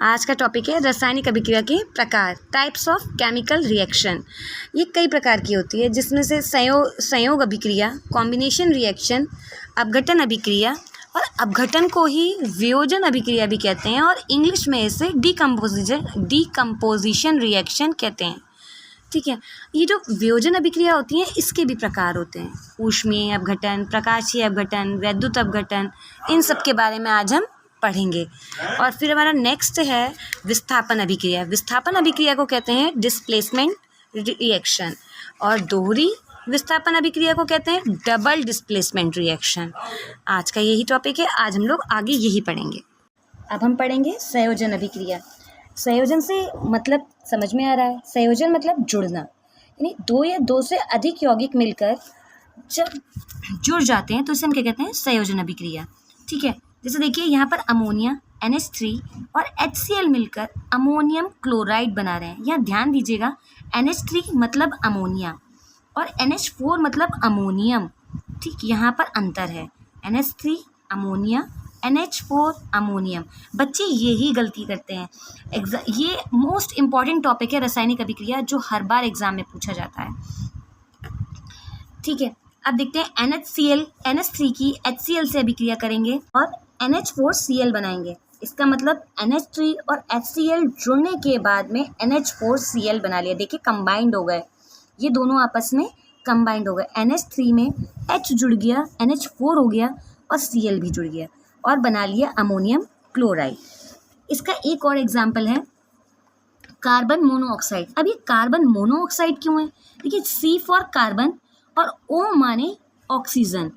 आज का टॉपिक है रासायनिक अभिक्रिया के प्रकार, टाइप्स ऑफ केमिकल रिएक्शन। ये कई प्रकार की होती है, जिसमें से संयोग अभिक्रिया, कॉम्बिनेशन रिएक्शन, अपघटन अभिक्रिया, और अपघटन को ही वियोजन अभिक्रिया भी कहते हैं, और इंग्लिश में इसे डीकम्पोजिशन रिएक्शन कहते हैं। ठीक है, ये जो वियोजन अभिक्रिया होती हैं इसके भी प्रकार होते हैं, ऊष्मीय अपघटन, प्रकाशीय अपघटन, वैद्युत अपघटन, इन सब के बारे में आज हम पढ़ेंगे। और फिर हमारा नेक्स्ट है विस्थापन अभिक्रिया। विस्थापन अभिक्रिया को कहते हैं डिस्प्लेसमेंट रिएक्शन, और दोहरी विस्थापन अभिक्रिया को कहते हैं डबल डिस्प्लेसमेंट रिएक्शन। आज का यही टॉपिक है, आज हम लोग आगे यही पढ़ेंगे। अब हम पढ़ेंगे संयोजन अभिक्रिया। संयोजन से मतलब समझ में आ रहा है, संयोजन मतलब जुड़ना, यानी दो या दो से अधिक यौगिक मिलकर जब जुड़ जाते हैं तो इसे हम क्या कहते हैं, संयोजन अभिक्रिया। ठीक है, जैसे देखिए यहाँ पर अमोनिया NH3 और HCl मिलकर अमोनियम क्लोराइड बना रहे हैं। यहाँ ध्यान दीजिएगा, NH3 मतलब अमोनिया और NH4 मतलब अमोनियम। ठीक, यहाँ पर अंतर है, NH3 अमोनिया, NH4 अमोनियम। बच्चे यही गलती करते हैं। ये मोस्ट इम्पॉर्टेंट टॉपिक है रासायनिक अभिक्रिया, जो हर बार एग्जाम में पूछा जाता है। ठीक है, अब देखते हैं NH3 की HCl से अभिक्रिया करेंगे और NH4Cl बनाएंगे। इसका मतलब NH3 और HCl जुड़ने के बाद में NH4Cl बना लिया। देखिए कंबाइंड हो गए, ये दोनों आपस में कंबाइंड हो गए। NH3 में H जुड़ गया, NH4 हो गया और Cl भी जुड़ गया और बना लिया अमोनियम क्लोराइड। इसका एक और एग्जाम्पल है कार्बन मोनोऑक्साइड। अब ये कार्बन मोनोऑक्साइड क्यों है? देखिए C फॉर कार्बन और O माने ऑक्सीजन,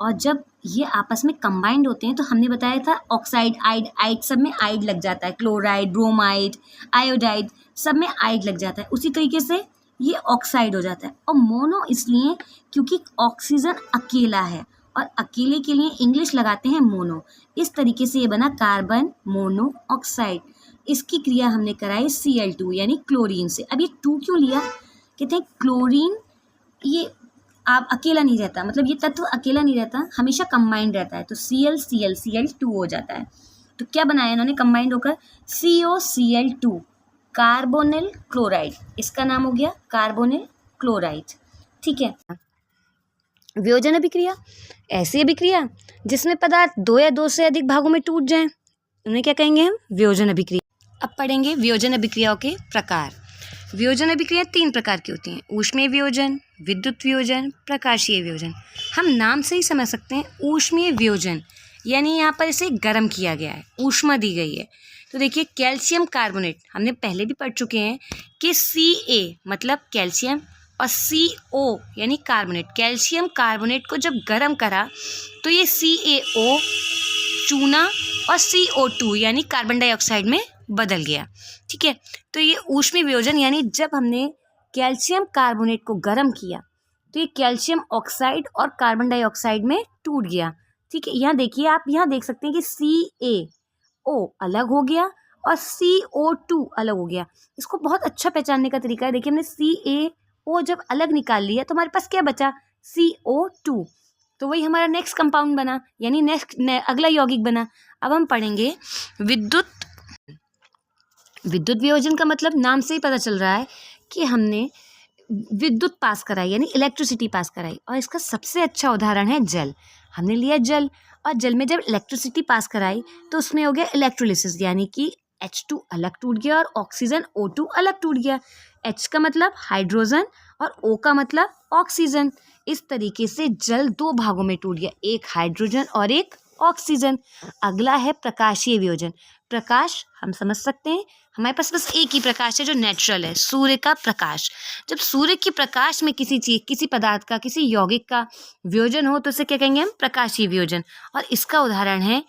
और जब ये आपस में कंबाइंड होते हैं तो हमने बताया था ऑक्साइड, आइड सब में आइड लग जाता है, क्लोराइड, ब्रोमाइड, आयोडाइड सब में आइड लग जाता है। उसी तरीके से ये ऑक्साइड हो जाता है। और मोनो इसलिए क्योंकि ऑक्सीजन अकेला है, और अकेले के लिए इंग्लिश लगाते हैं मोनो। इस तरीके से ये बना कार्बन मोनोऑक्साइड। इसकी क्रिया हमने कराई Cl2 यानी क्लोरीन से। अब ये 2 क्यों लिया? कहते हैं क्लोरीन ये आप अकेला नहीं रहता, मतलब ये तत्व अकेला नहीं रहता, हमेशा कंबाइंड रहता है, तो Cl2 हो जाता है। तो क्या बनाया इन्होंने कंबाइंड होकर? COCl2 कार्बोनिल क्लोराइड, इसका नाम हो गया कार्बोनिल क्लोराइड। ठीक है, वियोजन अभिक्रिया ऐसी अभिक्रिया जिसमें पदार्थ दो या दो से अधिक भागों में टूट जाएं, उन्हें क्या कहेंगे हम? वियोजन अभिक्रिया। अब पढ़ेंगे वियोजन अभिक्रियाओं के प्रकार। वियोजन अभिक्रिया 3 प्रकार की होती हैं, ऊष्मीय वियोजन, विद्युत वियोजन, प्रकाशीय वियोजन। हम नाम से ही समझ सकते हैं, ऊष्मीय वियोजन यानी यहाँ पर इसे गर्म किया गया है, ऊष्मा दी गई है। तो देखिए कैल्शियम कार्बोनेट, हमने पहले भी पढ़ चुके हैं कि Ca मतलब कैल्शियम और CO यानी कार्बोनेट। कैल्शियम कार्बोनेट को जब गर्म करा तो ये CaO चूना और CO2 यानी कार्बन डाइऑक्साइड में बदल गया। ठीक है, तो ये ऊष्मीय वियोजन यानी जब हमने कैल्शियम कार्बोनेट को गर्म किया तो ये कैल्शियम ऑक्साइड और कार्बन डाइऑक्साइड में टूट गया। ठीक है, यहाँ देखिए, आप यहाँ देख सकते हैं कि CaO अलग हो गया और CO2 अलग हो गया। इसको बहुत अच्छा पहचानने का तरीका है, देखिए हमने CaO जब अलग निकाल लिया तो हमारे पास क्या बचा? CO2। तो वही हमारा नेक्स्ट कंपाउंड बना, यानी अगला यौगिक बना। अब हम पढ़ेंगे विद्युत वियोजन। का मतलब नाम से ही पता चल रहा है कि हमने विद्युत पास कराई, यानी इलेक्ट्रिसिटी पास कराई, और इसका सबसे अच्छा उदाहरण है जल। हमने लिया जल, और जल में जब इलेक्ट्रिसिटी पास कराई तो उसमें हो गया इलेक्ट्रोलिसिस, यानी कि H2 अलग टूट गया और ऑक्सीजन O2 अलग टूट गया। H का मतलब हाइड्रोजन और O का मतलब ऑक्सीजन। इस तरीके से जल 2 भागों में टूट गया, एक हाइड्रोजन और एक ऑक्सीजन। अगला है प्रकाशीय वियोजन। प्रकाश हम समझ सकते हैं, हमारे पास बस एक ही प्रकाश है जो नेचुरल है, सूर्य का प्रकाश। जब सूर्य के प्रकाश में किसी चीज, किसी पदार्थ का, किसी यौगिक का वियोजन हो तो उसे क्या कहेंगे हम? प्रकाशीय वियोजन। और इसका उदाहरण है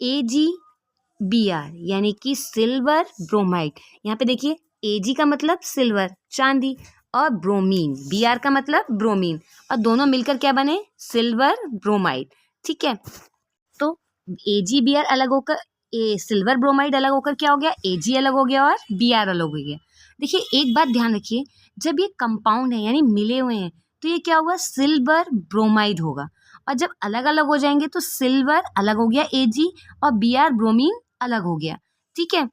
AgBr यानी कि सिल्वर ब्रोमाइड। यहाँ पे देखिए Ag का मतलब सिल्वर चांदी, और ब्रोमीन, Br का मतलब ब्रोमीन, और दोनों मिलकर क्या बने? Silver bromide. ठीक है, तो AgBr अलग होकर सिल्वर ब्रोमाइड अलग होकर क्या हो गया? Ag अलग हो गया और Br अलग हो गया। देखिए एक बात ध्यान रखिए, जब ये कंपाउंड है यानी मिले हुए हैं तो ये क्या होगा? सिल्वर ब्रोमाइड होगा, और जब अलग अलग हो जाएंगे तो सिल्वर अलग हो गया Ag और Br ब्रोमीन अलग हो गया। ठीक है,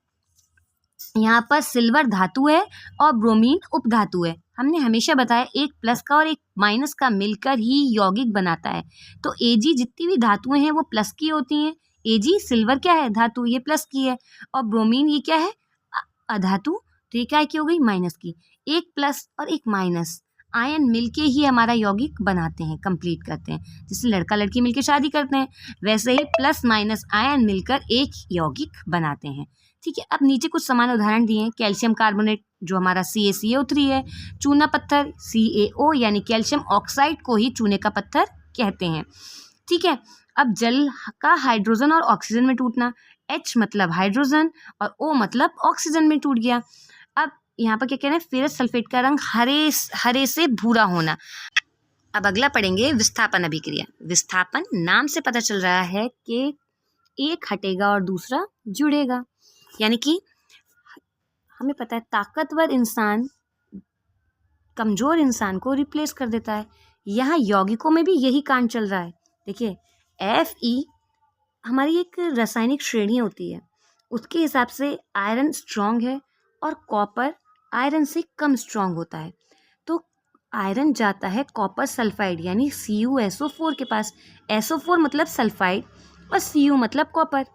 यहाँ पर सिल्वर धातु है और ब्रोमीन उपधातु है। हमने हमेशा बताया एक प्लस का और एक माइनस का मिलकर ही यौगिक बनाता है। तो Ag जितनी भी धातुएं हैं वो प्लस की होती हैं। Ag सिल्वर क्या है, धातु, ये प्लस की है, और ब्रोमीन ये क्या है, अधातु, तो ये क्या की हो गई, माइनस की। एक प्लस और एक माइनस आयन मिलके ही हमारा यौगिक बनाते हैं, कंप्लीट करते हैं। जैसे लड़का लड़की मिलके शादी करते हैं, वैसे ही प्लस माइनस आयन मिलकर एक यौगिक बनाते हैं। ठीक है, अब नीचे कुछ समान उदाहरण दिए हैं। कैल्शियम कार्बोनेट जो हमारा CaCO3 है, चूना पत्थर CaO यानी कैल्शियम ऑक्साइड को ही चूने का पत्थर कहते हैं। ठीक है, अब जल का हाइड्रोजन और ऑक्सीजन में टूटना, H मतलब हाइड्रोजन और O मतलब ऑक्सीजन में टूट गया। अब यहाँ पर क्या कह रहे हैं, फेरस सल्फेट का रंग हरे से भूरा होना। अब अगला पढ़ेंगे विस्थापन अभिक्रिया। विस्थापन नाम से पता चल रहा है कि एक हटेगा और दूसरा जुड़ेगा, यानी कि हमें पता है ताकतवर इंसान कमजोर इंसान को रिप्लेस कर देता है। यहाँ यौगिकों में भी यही कांड चल रहा है। देखिए, Fe हमारी एक रासायनिक श्रेणी होती है, उसके हिसाब से आयरन स्ट्रांग है और कॉपर आयरन से कम स्ट्रांग होता है। तो आयरन जाता है कॉपर सल्फाइड यानी CuSO4 के पास। SO4 मतलब सल्फाइड और Cu मतलब कॉपर।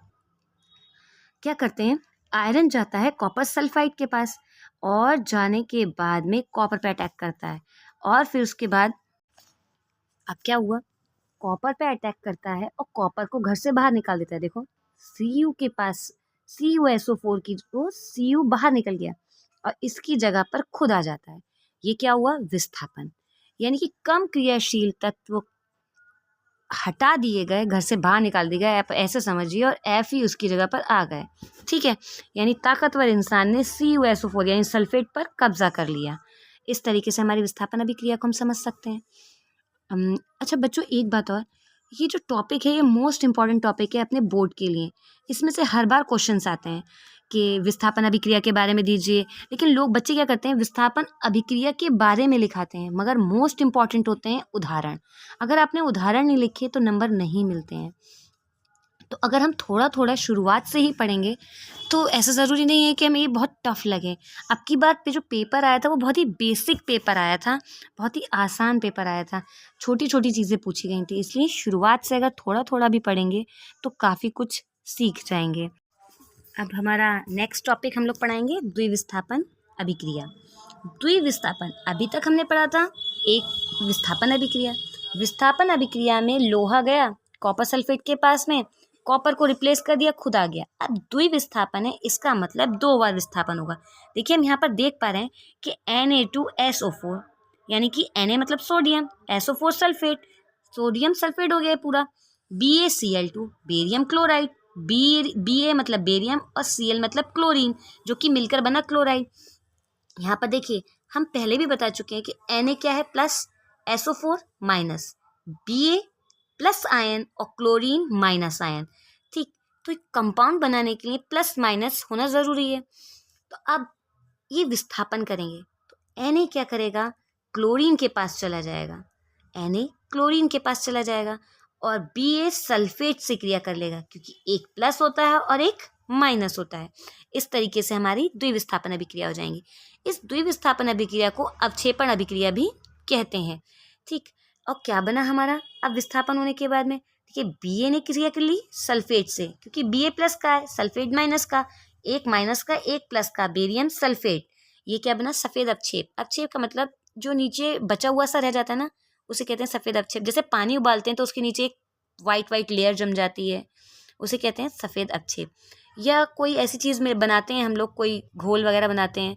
क्या करते हैं, आयरन जाता है कॉपर सल्फाइड के पास और जाने के बाद में कॉपर पे अटैक करता है, और फिर उसके बाद अब क्या हुआ, कॉपर पे अटैक करता है और कॉपर को घर से बाहर निकाल देता है। देखो, Cu के पास CuSO4 की तो Cu बाहर निकल गया और इसकी जगह पर खुद आ जाता है। ये क्या हुआ, विस्थापन, यानी कि कम क्रियाशील तत्व हटा दिए गए, घर से बाहर निकाल दिए गए, आप ऐसे समझिए, और Fe उसकी जगह पर आ गए। ठीक है, यानी ताकतवर इंसान ने CuSO4 यानी सल्फेट पर कब्जा कर लिया। इस तरीके से हमारी विस्थापन अभिक्रिया को हम समझ सकते हैं। अच्छा बच्चों, एक बात और, ये जो टॉपिक है ये मोस्ट इम्पॉर्टेंट टॉपिक है अपने बोर्ड के लिए। इसमें से हर बार क्वेश्चंस आते हैं कि विस्थापन अभिक्रिया के बारे में दीजिए, लेकिन लोग बच्चे क्या करते हैं, विस्थापन अभिक्रिया के बारे में लिखाते हैं, मगर मोस्ट इम्पॉर्टेंट होते हैं उदाहरण। अगर आपने उदाहरण नहीं लिखे तो नंबर नहीं मिलते हैं। तो अगर हम थोड़ा थोड़ा शुरुआत से ही पढ़ेंगे तो ऐसा ज़रूरी नहीं है कि हमें ये बहुत टफ लगे। अब की बार पे जो पेपर आया था वो बहुत ही बेसिक पेपर आया था, बहुत ही आसान पेपर आया था, छोटी छोटी चीज़ें पूछी गई थी। इसलिए शुरुआत से अगर थोड़ा थोड़ा भी पढ़ेंगे तो काफ़ी कुछ सीख जाएंगे। अब हमारा नेक्स्ट टॉपिक हम लोग पढ़ाएंगे द्विविस्थापन अभिक्रिया। द्विविस्थापन, अभी तक हमने पढ़ा था एक विस्थापन अभिक्रिया। विस्थापन अभिक्रिया में लोहा गया कॉपर सल्फेट के पास में, कॉपर को रिप्लेस कर दिया, खुद आ गया। अब द्विविस्थापन है, इसका मतलब 2 बार विस्थापन होगा। देखिए, हम यहाँ पर देख पा रहे हैं कि Na2SO4 यानी कि Na मतलब sodium, SO4 sulphate, sodium sulphate हो गया पूरा। BaCl2 बेरियम क्लोराइड, Ba मतलब बेरियम और Cl मतलब क्लोरीन, जो कि मिलकर बना क्लोराइड। यहाँ पर देखिए, हम पहले भी बता चुके हैं कि Na क्या है, plus, SO4 minus, Ba plus ion और क्लोरीन माइनस आयन। ठीक, तो एक कंपाउंड बनाने के लिए प्लस माइनस होना ज़रूरी है। तो अब ये विस्थापन करेंगे तो Na क्या करेगा, क्लोरीन के पास चला जाएगा, Na क्लोरीन के पास चला जाएगा और Ba सल्फेट से क्रिया कर लेगा, क्योंकि एक प्लस होता है और एक माइनस होता है। इस तरीके से हमारी द्विविस्थापन अभिक्रिया हो जाएंगी। इस द्विविस्थापन अभिक्रिया को अवक्षेपण अभिक्रिया भी कहते हैं। ठीक, और क्या बना हमारा अब विस्थापन होने के बाद में, देखिए Ba ने क्रिया कर ली सल्फेट से, क्योंकि Ba प्लस का है, सल्फेट माइनस का, एक माइनस का एक प्लस का, बेरियम सल्फेट। ये क्या बना, सफ़ेद अवक्षेप। अवक्षेप का मतलब जो नीचे बचा हुआ सा रह जाता है ना, उसे कहते हैं सफ़ेद अवक्षेप। जैसे पानी उबालते हैं तो उसके नीचे एक वाइट लेयर जम जाती है, उसे कहते हैं सफ़ेद अवक्षेप। या कोई ऐसी चीज़ में बनाते हैं हम लोग, कोई घोल वगैरह बनाते हैं,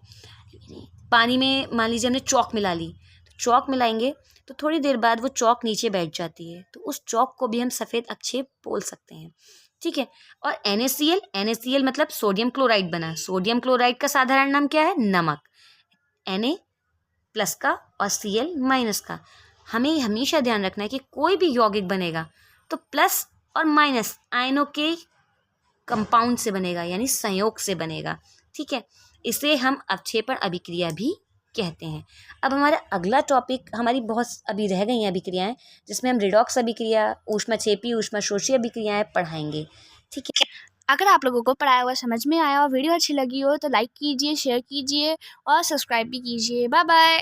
पानी में मान लीजिए हमने चौक मिला ली, तो चौक मिलाएंगे तो थोड़ी देर बाद वो चौक नीचे बैठ जाती है, तो उस चौक को भी हम सफ़ेद अवक्षेप बोल सकते हैं। ठीक है, और NaCl मतलब सोडियम क्लोराइड बना। सोडियम क्लोराइड का साधारण नाम क्या है, नमक। Na प्लस का और Cl माइनस का। हमें हमेशा ध्यान रखना है कि कोई भी यौगिक बनेगा तो प्लस और माइनस आयनों के कंपाउंड से बनेगा, यानी संयोग से बनेगा। ठीक है, इसे हम अवक्षेपण अभिक्रिया भी कहते हैं। अब हमारा अगला टॉपिक, हमारी बहुत अभी रह गई हैं अभिक्रियाएं, जिसमें हम रिडॉक्स अभिक्रिया, ऊष्माक्षेपी ऊष्माशोषी अभिक्रियाएं पढ़ाएंगे। ठीक है, अगर आप लोगों को पढ़ाया हुआ समझ में आया और वीडियो अच्छी लगी हो तो लाइक कीजिए, शेयर कीजिए और सब्सक्राइब भी कीजिए। Bye bye.